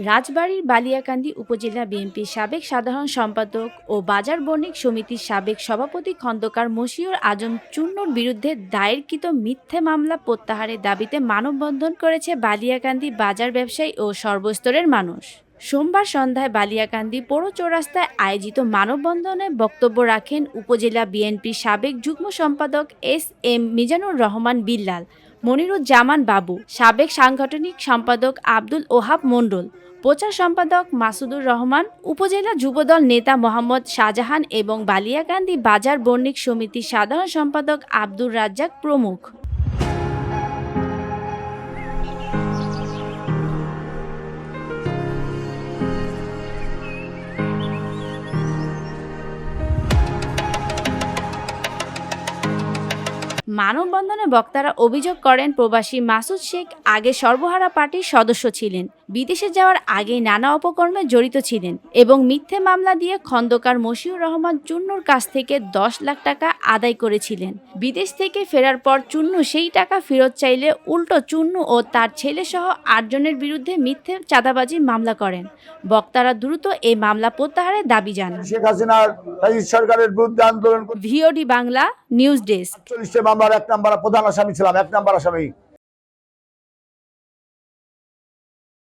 রাজবাড়ীর বালিয়াকান্দি উপজেলা বিএনপির সাবেক সাধারণ সম্পাদক ও বাজার বণিক সমিতির সাবেক সভাপতি খন্দকার মশিউর আজম চুন্নুর বিরুদ্ধে দায়েরকৃত মিথ্যে মামলা প্রত্যাহারের দাবিতে মানববন্ধন করেছে বালিয়াকান্দি বাজার ব্যবসায়ী ও সর্বস্তরের মানুষ। সোমবার সন্ধ্যায় বালিয়াকান্দি পৌর চৌরাস্তায় আয়োজিত মানববন্ধনে বক্তব্য রাখেন উপজেলা বিএনপির সাবেক যুগ্ম সম্পাদক এস.এম. মিজানুর রহমান বিল্লাল, মনিরুজ্জামান বাবু, সাবেক সাংগঠনিক সম্পাদক আব্দুল ওহাব মণ্ডল, প্রচার সম্পাদক মাসুদুর রহমান, উপজেলা যুবদল নেতা মোহাম্মদ শাহজাহান এবং বালিয়াকান্দি বাজার বণিক সমিতির সাধারণ সম্পাদক আব্দুর রাজ্জাক প্রমুখ। মানববন্ধনে বক্তারা অভিযোগ করেন, প্রবাসী মাসুদ শেখ আগে সর্বহারা পার্টির সদস্য ছিলেন, বিদেশে যাওয়ার আগেই নানা অপকর্মে জড়িত ছিলেন এবং মিথ্যে মামলা দিয়ে খন্দকার মশিউর রহমান চুন্নুর কাছ থেকে 10 লাখ টাকা আদায় করেছিলেন। বিদেশ থেকে ফেরার পর চুন্নু সেই টাকা ফেরত চাইলে উল্টো চুন্নু ও তার ছেলেসহ 8 জনের বিরুদ্ধে মিথ্যে চাঁদাবাজির মামলা করেন। বক্তারা দ্রুত এই মামলা প্রত্যাহারের দাবি জানান। শেখ হাসিনার সরকারের বিরুদ্ধে আন্দোলন ভিওডি বাংলা নিউজ ডেস্ক। 40 মামলার 1 নম্বর প্রধান আসামি ছিলাম, 1 নম্বর আসামি।